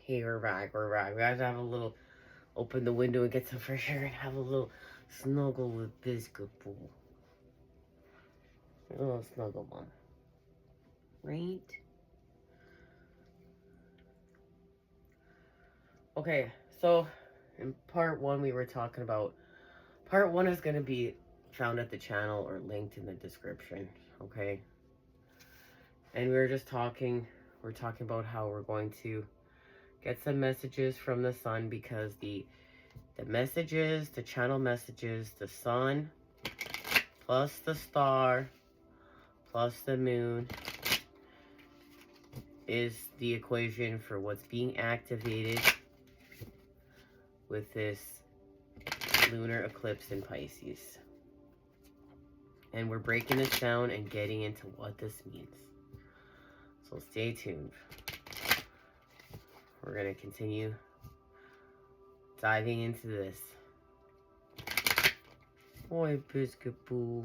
Hey, we're back. We're back. We have to have a little, open the window and get some fresh air and have a little snuggle with Biscuit Pool. A little snuggle, Mom. Right? Okay, so in part one, we were talking about. Part one is going to be found at the channel or linked in the description. Okay? And we were just talking. We're talking about how we're going to get some messages from the sun, because the messages, the channel messages, the sun plus the star plus the moon is the equation for what's being activated with this lunar eclipse in Pisces. And we're breaking this down and getting into what this means. So stay tuned. We're going to continue diving into this. Oi, Biscuit Boo.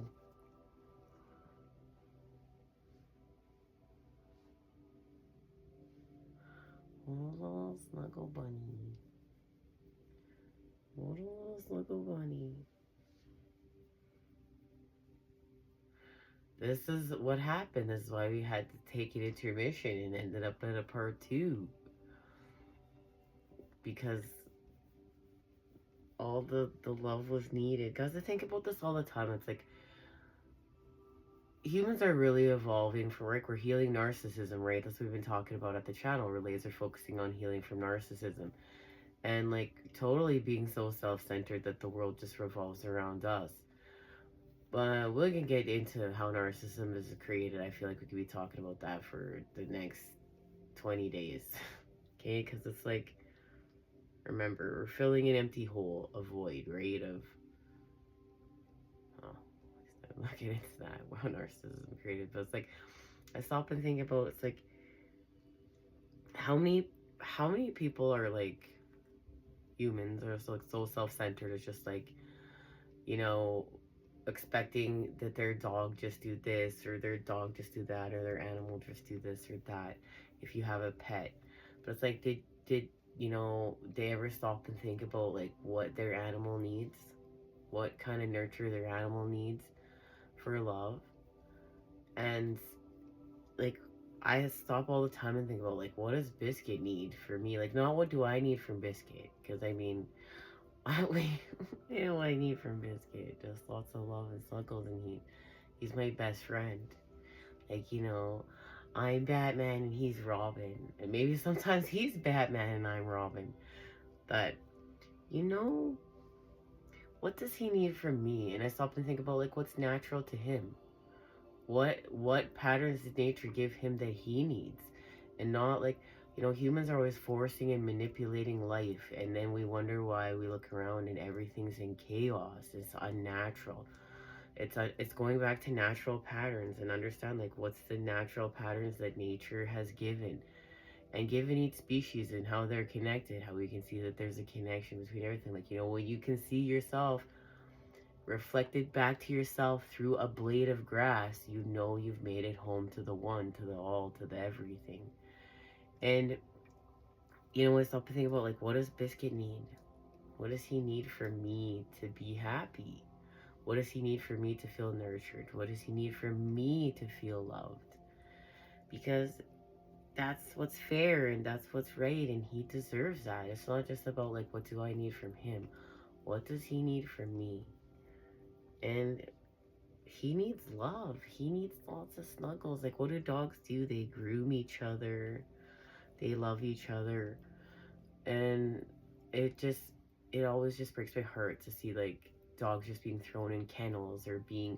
Oh, little snuggle bunny. Oh, little snuggle bunny. This is what happened. This is why we had to take it into remission and ended up at a part 2. Because all the love was needed. Guys, I think about this all the time. It's like, humans are really evolving from, right? We're healing narcissism, right? That's what we've been talking about at the channel. We're laser focusing on healing from narcissism. And like totally being so self-centered that the world just revolves around us. But we can get into how narcissism is created. I feel like we could be talking about that for the next 20 days. Okay? Because it's like, remember, we're filling an empty hole, a void, right? I'm not getting into that, how narcissism created. But it's like, I stop and think about, it's like, how many people are like humans are so self-centered. It's just like, you know, expecting that their dog just do this, or their dog just do that, or their animal just do this or that if you have a pet. But it's like, did you know, they ever stop and think about like what their animal needs, what kind of nurture their animal needs for love? And like, I stop all the time and think about like, what does Biscuit need for me? Like, not what do I need from Biscuit, because I mean, you know what I need from Biscuit? Just lots of love and snuggles, and he's my best friend. Like, you know, I'm Batman and he's Robin, and maybe sometimes he's Batman and I'm Robin. But you know, what does he need from me? And I stop and think about like, what's natural to him. What patterns did nature give him that he needs? And not like, you know, humans are always forcing and manipulating life, and then we wonder why we look around and everything's in chaos. It's unnatural. It's going back to natural patterns, and understand like, what's the natural patterns that nature has given, and given each species, and how they're connected, how we can see that there's a connection between everything. Like, you know, when you can see yourself reflected back to yourself through a blade of grass, you know you've made it home to the one, to the all, to the everything. And you know, I stop to think about like, what does Biscuit need? What does he need for me to be happy? What does he need for me to feel nurtured? What does he need for me to feel loved? Because that's what's fair and that's what's right, and he deserves that. It's not just about like, what do I need from him? What does he need from me? And he needs love. He needs lots of snuggles. Like, what do dogs do? They groom each other. They love each other. And it always just breaks my heart to see like dogs just being thrown in kennels, or being,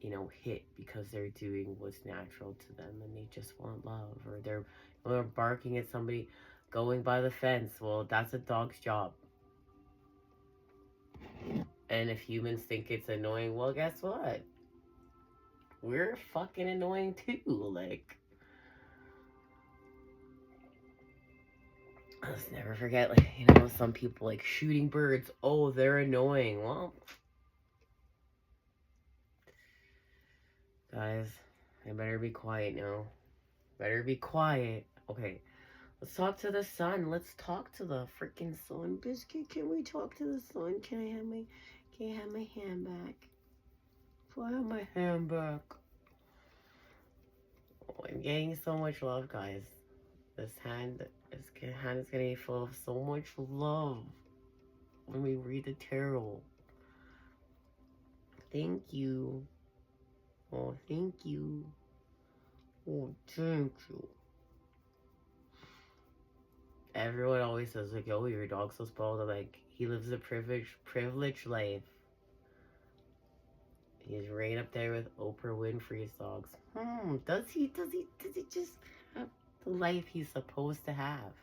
you know, hit because they're doing what's natural to them and they just want love. Or they're barking at somebody going by the fence. Well, that's a dog's job. And if humans think it's annoying, well, guess what? We're fucking annoying too. Like, let's never forget, like, you know, some people like shooting birds. Oh, they're annoying. Well, guys, I better be quiet now. Better be quiet. Okay, Let's talk to the sun. Let's talk to the freaking sun. Biscuit, can we talk to the sun? Can I have my hand back? Can I have my hand back? Oh, I'm getting so much love, guys. This hand is gonna be full of so much love when we read the tarot. Thank you. Oh, thank you. Oh, thank you. Everyone always says, like, oh, your dog's so spoiled. I'm like, he lives a privileged life. He's right up there with Oprah Winfrey's dogs. Does he just have the life he's supposed to have?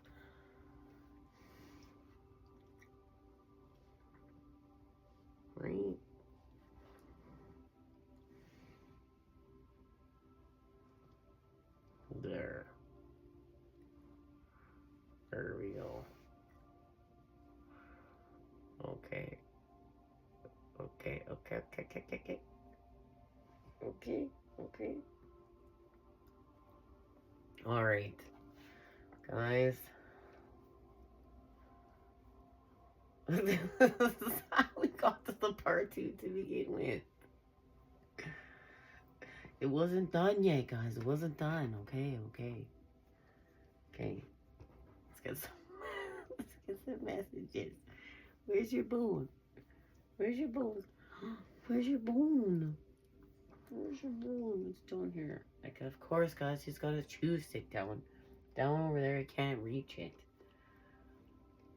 Right? There. There we go. Okay. Okay. All right, guys. This is how we got to the part 2 to begin with. It wasn't done yet, guys. It wasn't done. Okay. Let's get some messages. Where's your bone? Where's your bone? Where's your bone? Where's your bone? It's down here. Like, of course, guys, he's got a chew stick down over there. I can't reach it.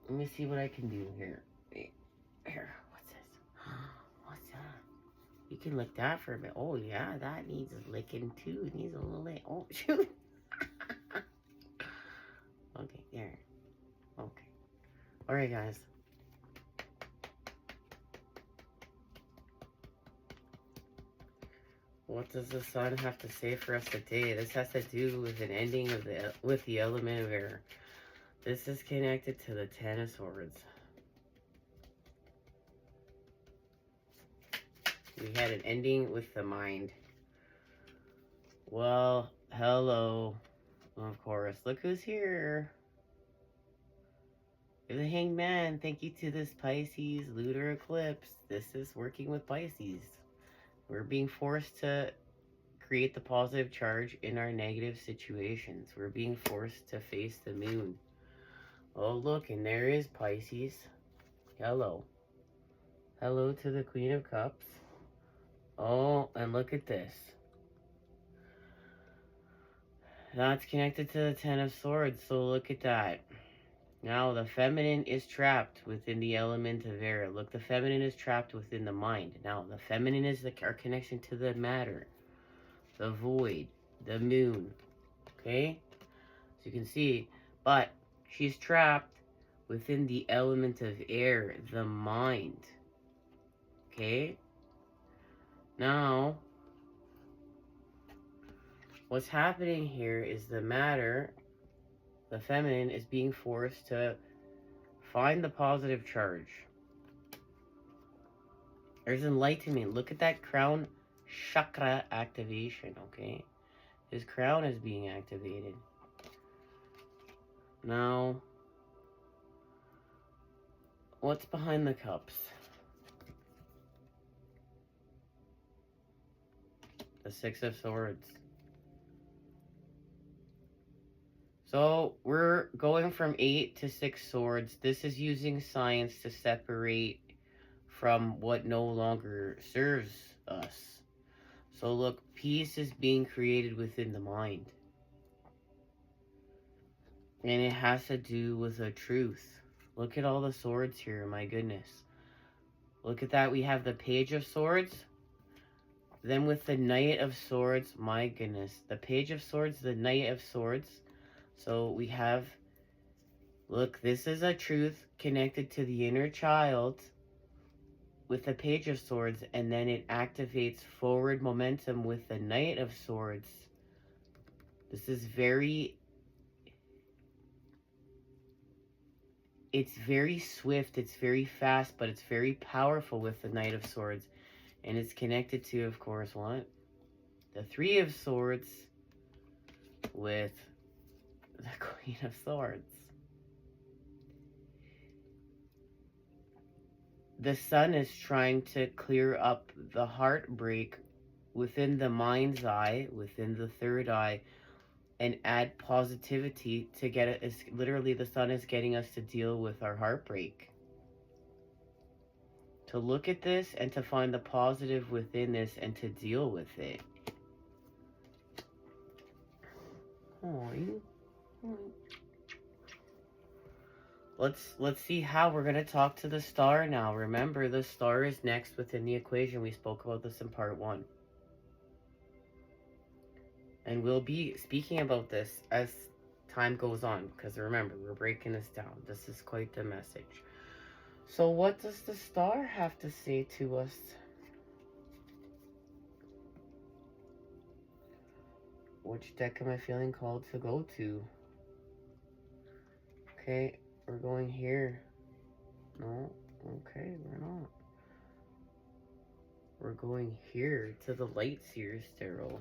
Let me see what I can do here. Here, what's this? What's that? You can lick that for a bit. Oh yeah, that needs licking too. It needs a little lick. Oh shoot. Okay, there. Okay. Alright, guys. What does the sun have to say for us today? This has to do with an ending of the element of air. This is connected to the Ten of Swords. We had an ending with the mind. Well, hello. Of course. Look who's here. You're the Hanged Man. Thank you to this Pisces lunar eclipse. This is working with Pisces. We're being forced to create the positive charge in our negative situations. We're being forced to face the moon. Oh, look, and there is Pisces. Hello. Hello to the Queen of Cups. Oh, and look at this. That's connected to the Ten of Swords, so look at that. Now, the feminine is trapped within the element of air. Look, the feminine is trapped within the mind. Now, the feminine is our connection to the matter, the void, the moon. Okay? So you can see, but she's trapped within the element of air, the mind. Okay? Now, what's happening here is the matter, the feminine, is being forced to find the positive charge. There's enlightenment. Look at that crown chakra activation, okay? His crown is being activated. Now, what's behind the cups? The Six of Swords. So we're going from 8 to 6 swords. This is using science to separate from what no longer serves us. So look, peace is being created within the mind. And it has to do with a truth. Look at all the swords here, my goodness. Look at that, we have the Page of Swords. Then with the Knight of Swords, my goodness. The Page of Swords, the Knight of Swords. So we have, look, this is a truth connected to the inner child with the Page of Swords, and then it activates forward momentum with the Knight of Swords. This is it's very swift, it's very fast, but it's very powerful with the Knight of Swords. And it's connected to, of course, what? The Three of Swords with the Queen of Swords. The sun is trying to clear up the heartbreak within the mind's eye, within the third eye, and add positivity to get it. It's literally, the sun is getting us to deal with our heartbreak. To look at this and to find the positive within this and to deal with it. Let's see how we're going to talk to the star now. Remember, the star is next within the equation. We spoke about this in part 1. And we'll be speaking about this as time goes on. Because remember, we're breaking this down. This is quite the message. So what does the star have to say to us? Which deck am I feeling called to go to? Okay. We're going here. No, okay, we're not. We're going here to the Light Seers Tarot.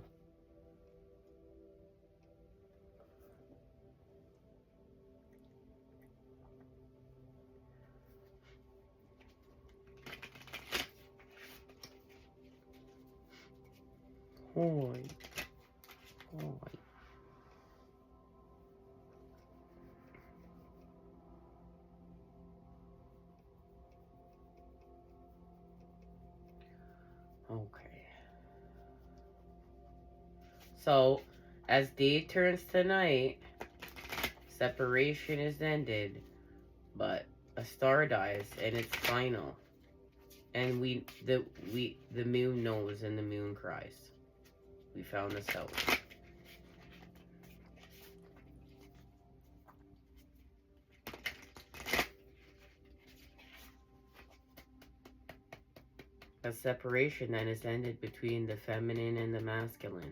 Holy. Okay. So, as day turns to night, separation is ended, but a star dies and it's final. And the moon knows and the moon cries. We found this out. A separation then is ended between the feminine and the masculine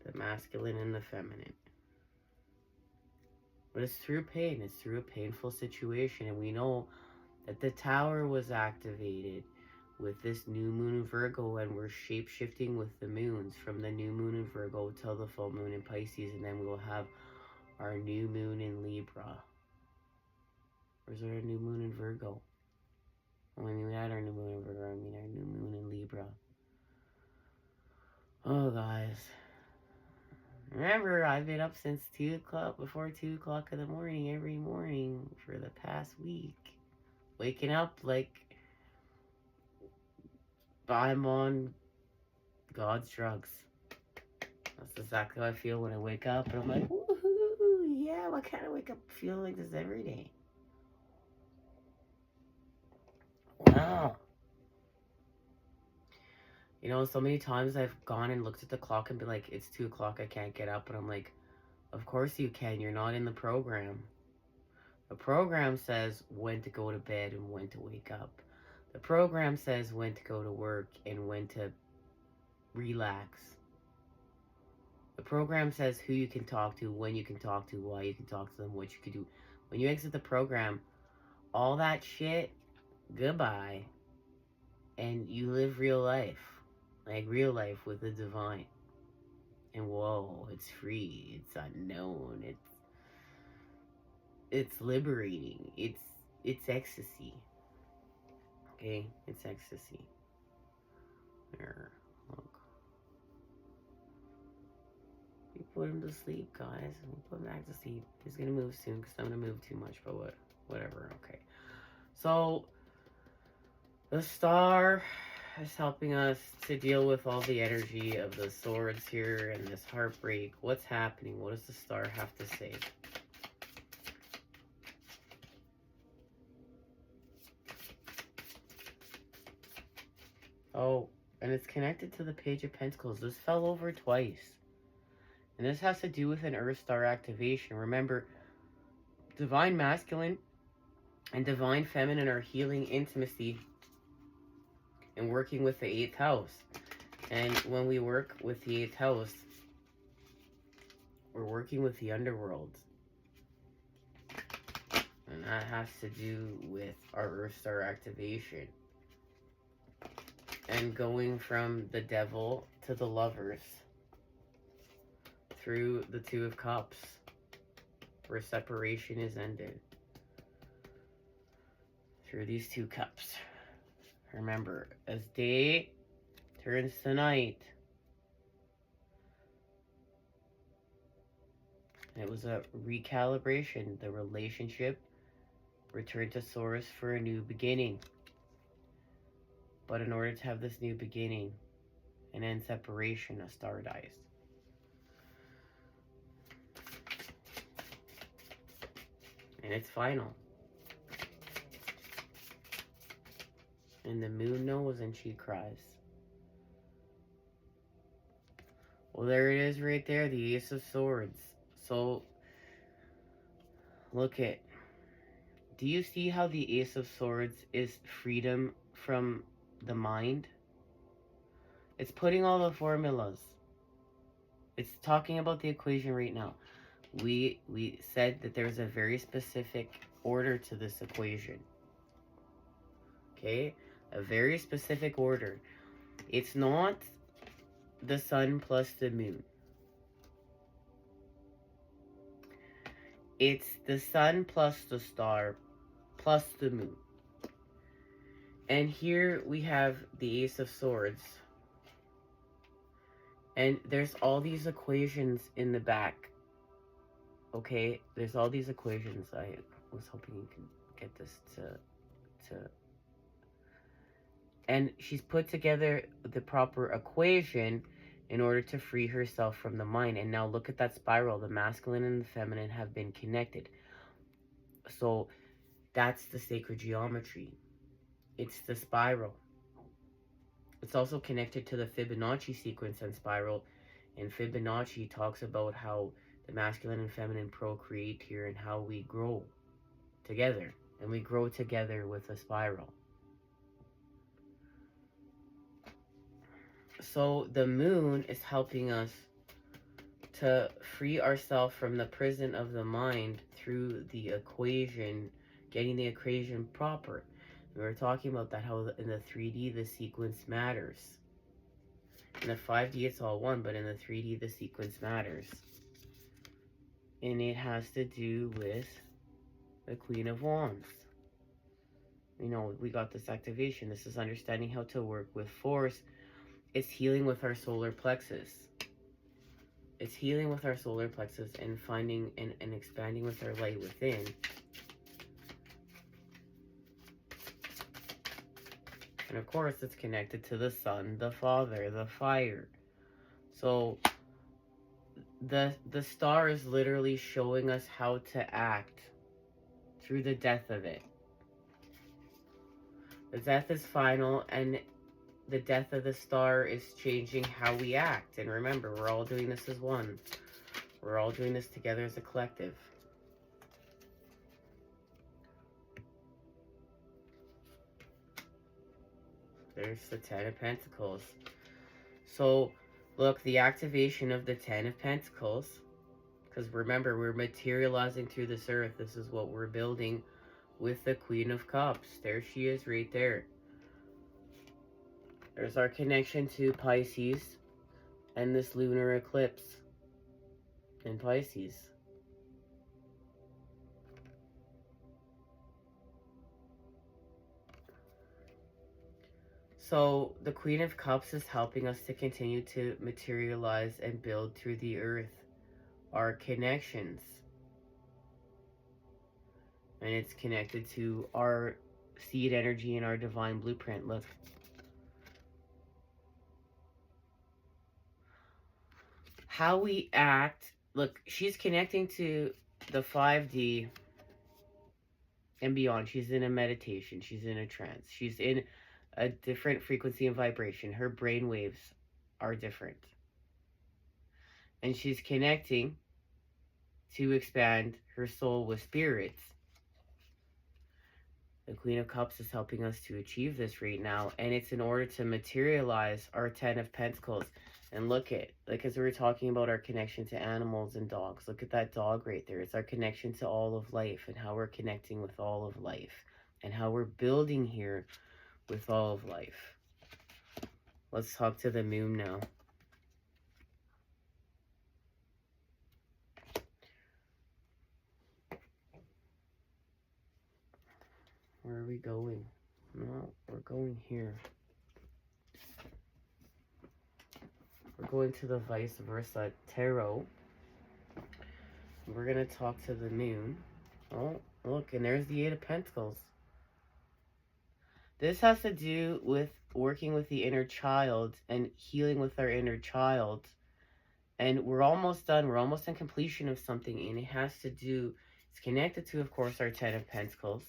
and the feminine. But it's through pain, it's through a painful situation, and we know that the tower was activated with this new moon in Virgo, and we're shape-shifting with the moons from the new moon in Virgo till the full moon in Pisces, and then we will have our new moon in Libra. Or is there a new moon in Virgo? Oh, I mean, we had our new moon in Virgo, I mean our new moon in Libra. Oh, guys. Remember, I've been up since 2 o'clock, before 2 o'clock in the morning, every morning for the past week. Waking up like I'm on God's drugs. That's exactly how I feel when I wake up. And I'm like, woohoo, yeah, why can't I wake up feeling like this every day? Wow. You know, so many times I've gone and looked at the clock and been like, it's 2 o'clock, I can't get up. And I'm like, of course you can. You're not in the program. The program says when to go to bed and when to wake up. The program says when to go to work and when to relax. The program says who you can talk to, when you can talk to, why you can talk to them, what you can do. When you exit the program, all that shit, goodbye. And you live real life. Like real life with the divine. And whoa, it's free. It's unknown. It's liberating. It's ecstasy. Okay? It's ecstasy. There. Look. We put him to sleep, guys. We put him back to sleep. He's gonna move soon because I'm gonna move too much, but whatever. Okay. So the star is helping us to deal with all the energy of the swords here and this heartbreak. What's happening? What does the star have to say? Oh, and it's connected to the Page of Pentacles. This fell over twice. And this has to do with an Earth Star activation. Remember, Divine Masculine and Divine Feminine are healing intimacy and working with the 8th house. And when we work with the 8th house, we're working with the underworld. And that has to do with our Earth Star activation. And going from the Devil to the Lovers through the Two of Cups. where separation is ended. Through these 2 cups. Remember, as day turns to night, it was a recalibration. The relationship returned to source for a new beginning. But in order to have this new beginning and end separation, a star dies. And it's final. And the moon knows and she cries. Well, there it is right there, the Ace of Swords. So, look at. Do you see how the Ace of Swords is freedom from the mind? It's putting all the formulas. It's talking about the equation right now. We said that there's a very specific order to this equation. Okay? A very specific order. It's not the sun plus the moon. It's the sun plus the star plus the moon. And here we have the Ace of Swords. And there's all these equations in the back. Okay? There's all these equations. I was hoping you can get this to and she's put together the proper equation in order to free herself from the mind. And now look at that spiral. The masculine and the feminine have been connected. So that's the sacred geometry. It's the spiral. It's also connected to the Fibonacci sequence and spiral. And Fibonacci talks about how the masculine and feminine procreate here and how we grow together. And we grow together with a spiral. So the moon is helping us to free ourselves from the prison of the mind through the equation, getting the equation proper. We were talking about that, how in the 3D the sequence matters. In the 5D it's all one, but in the 3D the sequence matters. And it has to do with the Queen of Wands. You know, we got this activation. This is understanding how to work with force. It's healing with our solar plexus. It's healing with our solar plexus and finding and expanding with our light within. And of course, it's connected to the sun, the father, the fire. So the star is literally showing us how to act through the death of it. The death is final, and the death of the star is changing how we act. And remember, we're all doing this as one. We're all doing this together as a collective. There's the 10 of Pentacles. So, look, the activation of the 10 of Pentacles. Because remember, we're materializing through this earth. This is what we're building with the Queen of Cups. There she is right there. There's our connection to Pisces and this lunar eclipse in Pisces. So the Queen of Cups is helping us to continue to materialize and build through the earth our connections. And it's connected to our seed energy and our divine blueprint. Look. How we act. Look, she's connecting to the 5D and beyond. She's in a meditation. She's in a trance. She's in a different frequency and vibration. Her brain waves are different. And she's connecting to expand her soul with spirits. The Queen of Cups is helping us to achieve this right now. And it's in order to materialize our 10 of Pentacles. And look at, like, as we were talking about our connection to animals and dogs, look at that dog right there. It's our connection to all of life and how we're connecting with all of life and how we're building here with all of life. Let's talk to the moon now. Where are we going? No, we're going here. We're going to the vice versa tarot. We're going to talk to the moon. Oh, look, and there's the Eight of Pentacles. This has to do with working with the inner child and healing with our inner child. And we're almost done. We're almost in completion of something. And it has to do, it's connected to, of course, our Ten of Pentacles.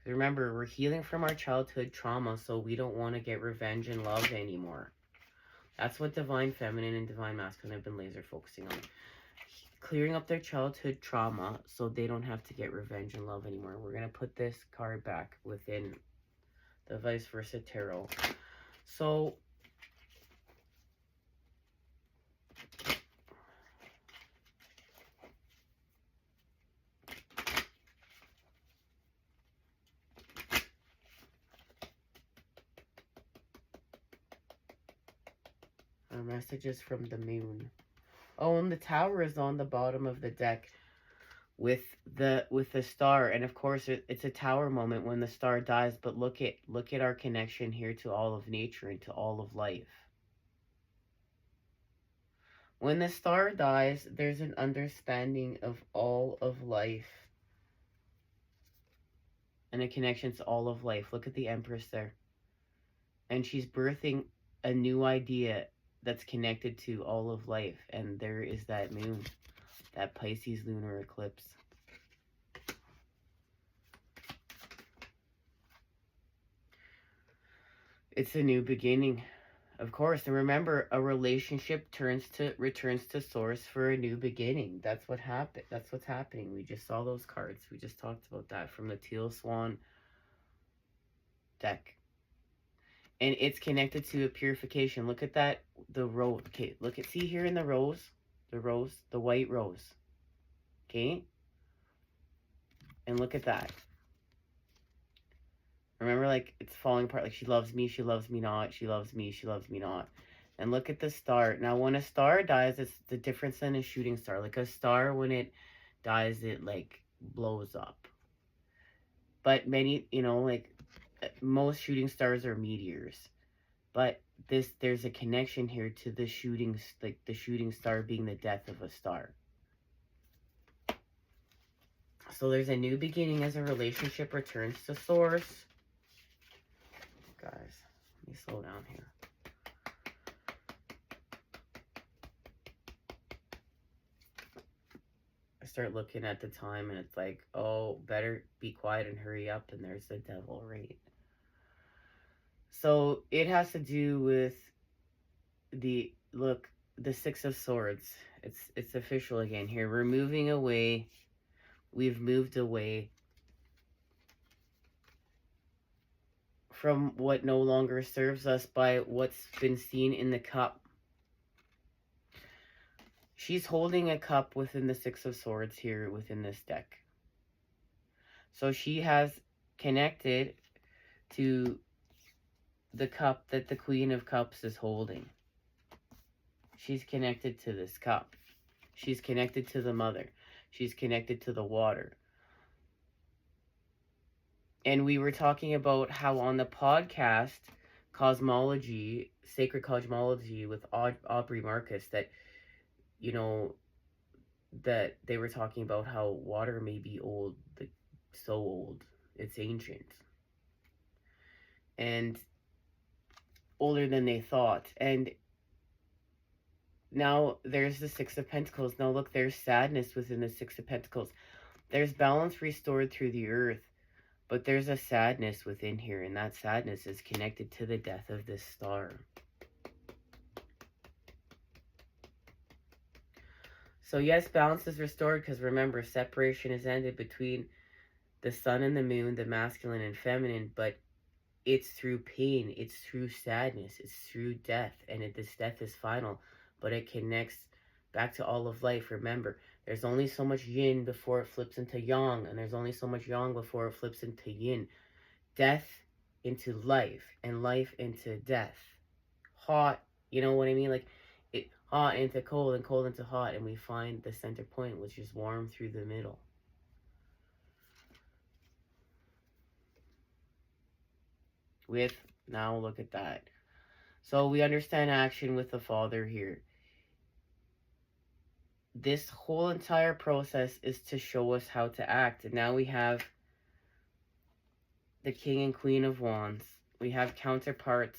Remember, we're healing from our childhood trauma, so we don't want to get revenge and love anymore. That's what Divine Feminine and Divine Masculine have been laser focusing on. Clearing up their childhood trauma so they don't have to get revenge and love anymore. We're going to put this card back within the vice versa tarot. So, our messages from the moon. Oh, and the Tower is on the bottom of the deck with the star, and of course it's a Tower moment when the star dies. But look at our connection here to all of nature and to all of life. When the star dies, there's an understanding of all of life and a connection to all of life. Look at the Empress there, and she's birthing a new idea that's connected to all of life. And there is that moon, that Pisces lunar eclipse. It's a new beginning, of course. And remember, a relationship returns to source for a new beginning. That's what happened. That's what's happening. We just saw those cards. We just talked about that from the Teal Swan deck. And it's connected to a purification. Look at that, the rose. Okay, see here in the rose, the white rose. Okay? And look at that. Remember, like, it's falling apart. Like, she loves me not. She loves me not. And look at the star. Now, when a star dies, it's the difference than a shooting star. Like, a star, when it dies, it, like, blows up. But many, like, most shooting stars are meteors. But there's a connection here to the shooting star being the death of a star. So there's a new beginning as a relationship returns to source. Guys, let me slow down here. I start looking at the time and it's like, oh, better be quiet and hurry up. And there's the devil, right? So it has to do with the Six of Swords. It's official again here. We're moving away. We've moved away from what no longer serves us by what's been seen in the cup. She's holding a cup within the Six of Swords here within this deck. So she has connected to the cup that the Queen of Cups is holding. She's connected to this cup. She's connected to the Mother. She's connected to the water. And we were talking about how on the podcast, Cosmology, Sacred Cosmology with Aubrey Marcus, that, that they were talking about how water may be old, like so old, it's ancient. And older than they thought. And now there's the Six of Pentacles. Now look, there's sadness within the Six of Pentacles. There's balance restored through the earth. But there's a sadness within here, and that sadness is connected to the death of this star. So yes, balance is restored because remember, separation is ended between the sun and the moon, the masculine and feminine, but it's through pain, it's through sadness, it's through death, and this death is final, but it connects back to all of life. Remember, there's only so much yin before it flips into yang, and there's only so much yang before it flips into yin. Death into life, and life into death. Hot, you know what I mean? Like, hot into cold, and cold into hot, and we find the center point, which is warm through the middle. with, now look at that. So we understand action with the Father here. This whole entire process is to show us how to act. And now we have the King and Queen of Wands. We have counterparts.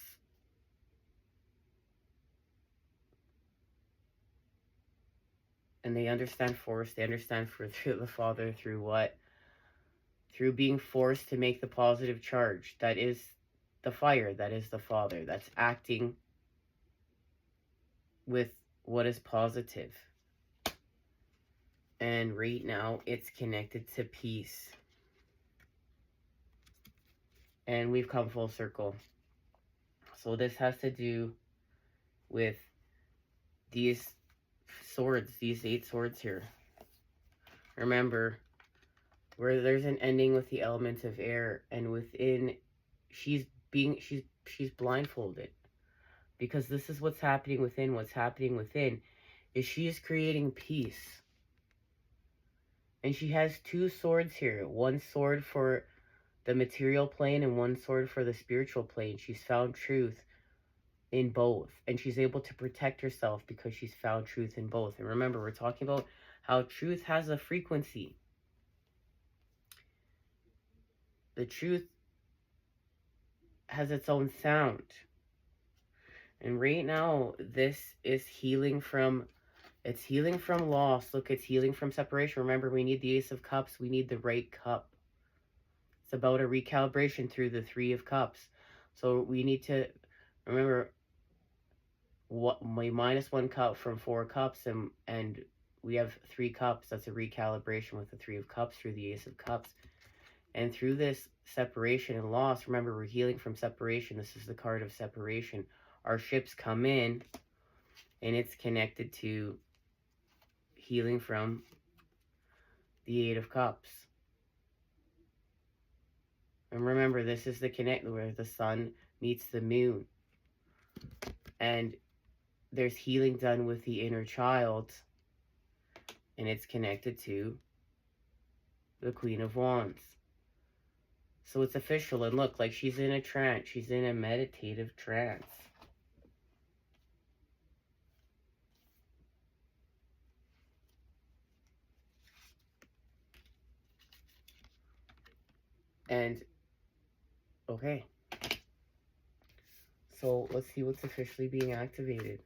And they understand force. They understand through the Father through what? Through being forced to make the positive charge. That is the fire. That is the Father. That's acting with what is positive. And right now, it's connected to peace. And we've come full circle. So this has to do with these swords, these 8 swords here. Remember, where there's an ending with the element of air, and within, she's blindfolded. Because this is what's happening within. What's happening within is she is creating peace. And she has 2 swords here. 1 sword for the material plane and 1 sword for the spiritual plane. She's found truth in both. And she's able to protect herself because she's found truth in both. And remember, we're talking about how truth has a frequency. The truth has its own sound. And right now, this is healing from... It's healing from loss. Look, it's healing from separation. Remember, we need the Ace of Cups. We need the right cup. It's about a recalibration through the 3 of Cups. So we need to remember what my -1 cup from 4 cups, and we have 3 cups. That's a recalibration with the 3 of Cups through the Ace of Cups. And through this separation and loss, remember, we're healing from separation. This is the card of separation. Our ships come in, and it's connected to healing from the 8 of Cups. And remember, this is the connect where the sun meets the moon. And there's healing done with the inner child. And it's connected to the Queen of Wands. So it's official. And look, like she's in a trance. She's in a meditative trance. And, okay. So let's see what's officially being activated.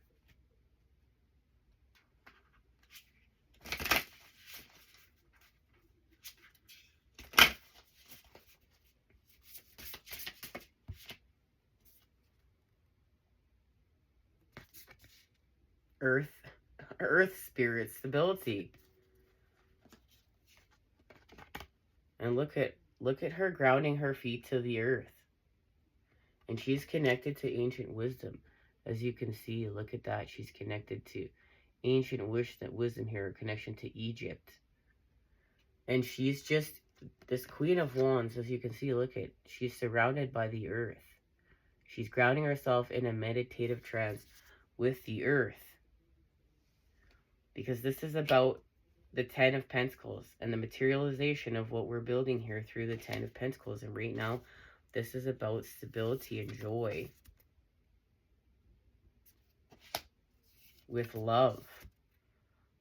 Earth spirit stability. And look at her grounding her feet to the earth. And she's connected to ancient wisdom. As you can see, look at that. She's connected to ancient wisdom here, a connection to Egypt. And she's just this Queen of Wands, as you can see, look at, she's surrounded by the earth. She's grounding herself in a meditative trance with the earth. Because this is about the 10 of Pentacles and the materialization of what we're building here through the 10 of Pentacles. And right now, this is about stability and joy with love.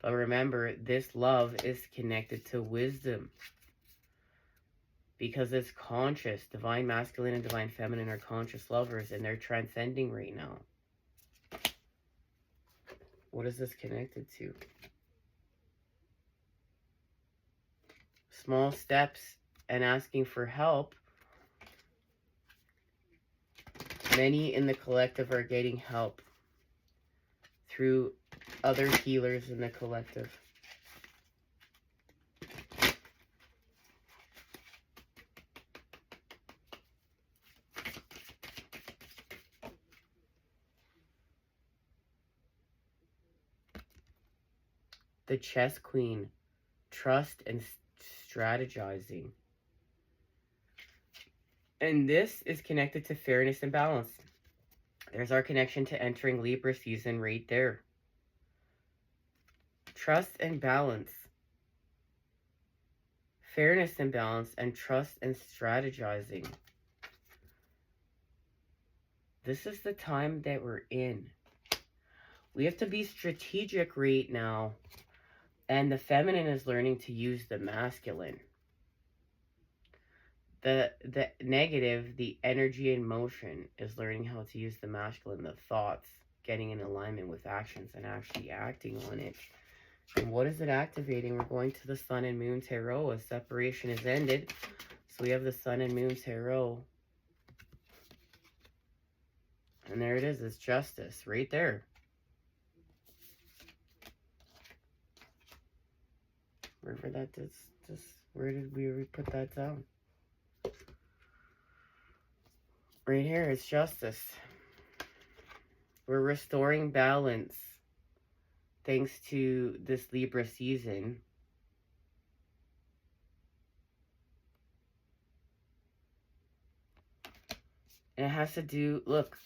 But remember, this love is connected to wisdom. Because it's conscious. Divine masculine and divine feminine are conscious lovers, and they're transcending right now. What is this connected to? Small steps and asking for help. Many in the collective are getting help through other healers in the collective. The Chess Queen, trust and strategizing. And this is connected to fairness and balance. There's our connection to entering Libra season right there. Trust and balance. Fairness and balance, and trust and strategizing. This is the time that we're in. We have to be strategic right now. And the feminine is learning to use the masculine. The negative, the energy in motion, is learning how to use the masculine, the thoughts, getting in alignment with actions and actually acting on it. And what is it activating? We're going to the Sun and Moon Tarot as separation is ended. So we have the Sun and Moon Tarot. And there it is. It's justice right there. Wherever that is, where did we put that down? Right here, it's justice. We're restoring balance thanks to this Libra season. And it has to do, look,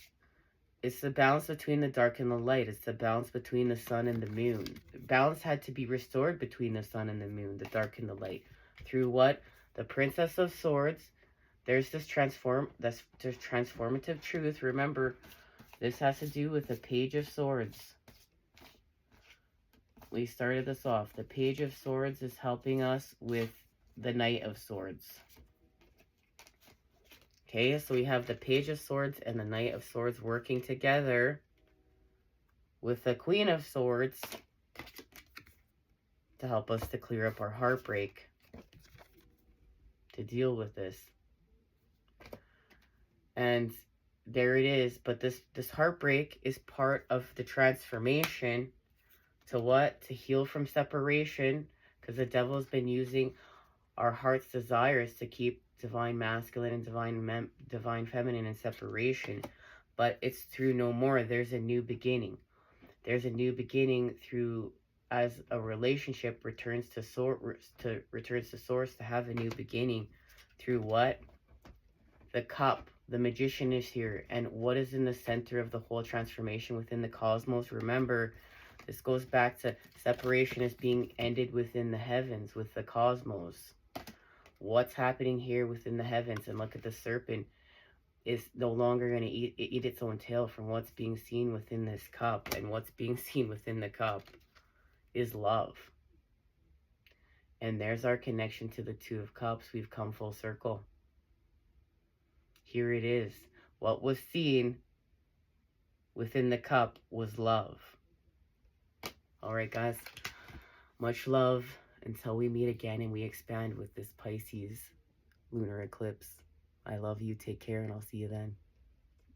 it's the balance between the dark and the light. It's the balance between the sun and the moon. Balance had to be restored between the sun and the moon, the dark and the light. Through what? The Princess of Swords. There's this transformative truth. Remember, this has to do with the Page of Swords. We started this off. The Page of Swords is helping us with the Knight of Swords. Okay, so we have the Page of Swords and the Knight of Swords working together with the Queen of Swords to help us to clear up our heartbreak, to deal with this. And there it is. But this heartbreak is part of the transformation to what? To heal from separation, because the devil has been using our heart's desires to keep divine masculine and divine feminine in separation. But it's through no more. There's a new beginning. There's a new beginning through, as a relationship returns to source, to have a new beginning through what? The cup. The magician is here. And what is in the center of the whole transformation within the cosmos? Remember, this goes back to separation is being ended within the heavens, with the cosmos. What's happening here within the heavens? And look at the serpent is no longer going to eat its own tail from what's being seen within this cup. And what's being seen within the cup is love. And there's our connection to the Two of Cups. We've come full circle. Here it is. What was seen within the cup was love. All right, guys. Much love until we meet again and we expand with this Pisces lunar eclipse. I love you. Take care, and I'll see you then.